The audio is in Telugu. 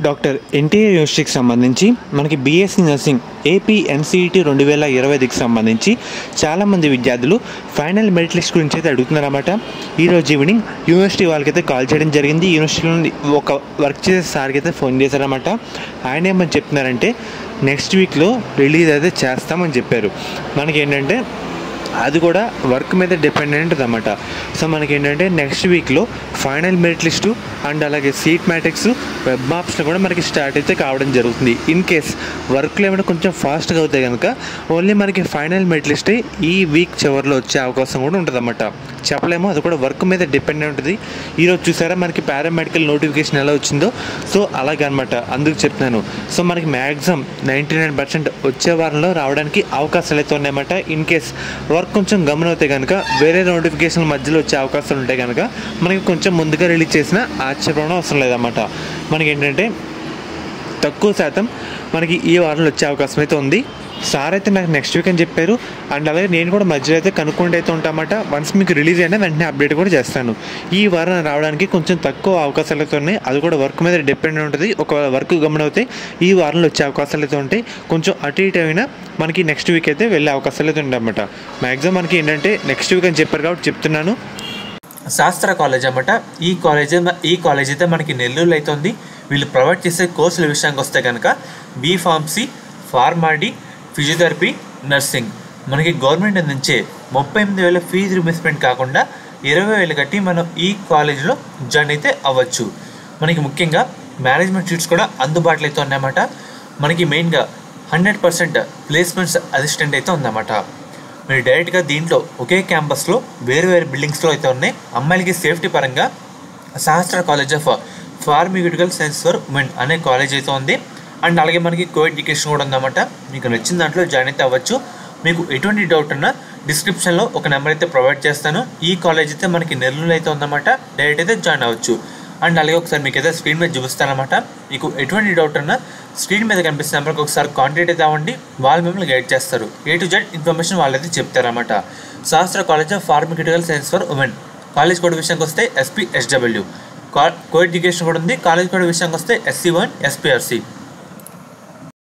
డాక్టర్ ఎన్టీఆర్ యూనివర్సిటీకి సంబంధించి మనకి బీఎస్సీ నర్సింగ్ ఏపీ ఎన్సీఈటీ 2025కి సంబంధించి చాలామంది విద్యార్థులు ఫైనల్ మెరిట్ లిస్ట్ గురించి అయితే అడుగుతున్నారన్నమాట. ఈరోజు ఈవినింగ్ యూనివర్సిటీ వాళ్ళకైతే కాల్ చేయడం జరిగింది. యూనివర్సిటీలో ఒక వర్క్ చేసే సార్కి అయితే ఫోన్ చేశారన్నమాట. ఆయన ఏమని చెప్తున్నారంటే నెక్స్ట్ వీక్లో రిలీజ్ అయితే చేస్తామని చెప్పారు. మనకి ఏంటంటే అది కూడా వర్క్ మీద డిపెండెంట్ అన్నమాట. సో మనకి ఏంటంటే నెక్స్ట్ వీక్లో ఫైనల్ మెరిట్ లిస్టు అండ్ అలాగే సీట్ మ్యాట్రిక్స్ వెబ్ మాప్స్లో కూడా మనకి స్టార్ట్ అయితే కావడం జరుగుతుంది. ఇన్ కేస్ వర్క్లో ఏమైనా కొంచెం ఫాస్ట్గా అవుతాయి కనుక ఓన్లీ మనకి ఫైనల్ మెరిట్ లిస్టే ఈ వీక్ చివరిలో వచ్చే అవకాశం కూడా ఉంటుంది అన్నమాట. చెప్పలేము, అది కూడా వర్క్ మీద డిపెండ్ ఉంటుంది. ఈరోజు చూసారా మనకి పారామెడికల్ నోటిఫికేషన్ ఎలా వచ్చిందో, సో అలాగే అనమాట. అందుకు చెప్తున్నాను. సో మనకి మ్యాక్సిమం 99% వచ్చే వారంలో రావడానికి అవకాశాలు అయితే ఉన్నాయన్నమాట. ఇన్ కేస్ వర్క్ కొంచెం గమనవుతే కనుక వేరే నోటిఫికేషన్ల మధ్యలో వచ్చే అవకాశాలు ఉంటాయి కనుక మనకి కొంచెం ముందుగా రిలీజ్ చేసిన ఆశ్చర్యపడడం అవసరం లేదన్నమాట. మనకి ఏంటంటే తక్కువ శాతం మనకి ఈ వారంలో వచ్చే అవకాశం అయితే ఉంది. సార్ అయితే నాకు నెక్స్ట్ వీక్ అని చెప్పారు. అండ్ అలాగే నేను కూడా మధ్యలో అయితే కనుక్కుంటూ అయితే ఉంటామన్నమాట. వన్స్ మీకు రిలీజ్ అయినా వెంటనే అప్డేట్ కూడా చేస్తాను. ఈ వారం రావడానికి కొంచెం తక్కువ అవకాశాలు అయితే ఉన్నాయి. అది కూడా వర్క్ మీద డిపెండ్ ఉంటుంది. ఒకవేళ వర్క్ గమనవుతే ఈ వారంలో వచ్చే అవకాశాలు అయితే ఉంటాయి. కొంచెం అటు ఇటు అయినా మనకి నెక్స్ట్ వీక్ అయితే వెళ్ళే అవకాశాలు అయితే ఉంటాయన్నమాట. మ్యాక్సిమం మనకి ఏంటంటే నెక్స్ట్ వీక్ అని చెప్పారు కాబట్టి చెప్తున్నాను. శాస్త్ర కాలేజ్ అన్నమాట. ఈ కాలేజ్ అయితే మనకి నెల్లూరులో అయితే ఉంది. వీళ్ళు ప్రొవైడ్ చేసే కోర్సుల విషయానికి వస్తే కనుక బీఫార్మసీ, ఫార్మాడీ, ఫిజియోథెరపీ, నర్సింగ్. మనకి గవర్నమెంట్ అందించే 38,000 ఫీజు రిమర్స్మెంట్ కాకుండా 20,000 కట్టి మనం ఈ కాలేజీలో జాయిన్ అయితే అవ్వచ్చు. మనకి ముఖ్యంగా మేనేజ్మెంట్ సీట్స్ కూడా అందుబాటులో అయితే ఉన్నాయన్నమాట. మనకి మెయిన్గా 100% ప్లేస్మెంట్స్ అసిస్టెంట్ అయితే ఉందన్నమాట. మీరు డైరెక్ట్గా దీంట్లో ఒకే క్యాంపస్లో వేరు బిల్డింగ్స్లో అయితే ఉన్నాయి. అమ్మాయిలకి సేఫ్టీ పరంగా శాస్త్ర college of pharmaceutical science for women అనే కాలేజ్ అయితే ఉంది. అండ్ అలాగే మనకి కో ఎడ్యుకేషన్ కూడా ఉందన్నమాట. మీకు నచ్చిన దాంట్లో జాయిన్ అయితే అవ్వచ్చు. మీకు ఎటువంటి డౌట్ ఉన్నా డిస్క్రిప్షన్లో ఒక నెంబర్ అయితే ప్రొవైడ్ చేస్తాను. ఈ కాలేజ్ అయితే మనకి నెల్లూరులో అయితే ఉందన్నమాట. డైరెక్ట్ అయితే జాయిన్ అవ్వచ్చు. అండ్ అలాగే ఒకసారి మీకు అయితే స్క్రీన్ మీద చూపిస్తానమాట. మీకు ఎటువంటి డౌట్ ఉన్నా స్క్రీన్ మీద కనిపిస్తున్న నెంబర్కి ఒకసారి కాంటాక్ట్ అయితే అవ్వండి. వాళ్ళు మిమ్మల్ని గైడ్ చేస్తారు. A to Z ఇన్ఫర్మేషన్ వాళ్ళైతే చెప్తారన్నమాట. శాస్త్ర college of pharmaceutical science for women. College code విషయానికి వస్తే SPSW. కో ఎడ్యుకేషన్ కూడా ఉంది. కాలేజ్ కోడ్ విషయానికి వస్తే SC1 SPRC.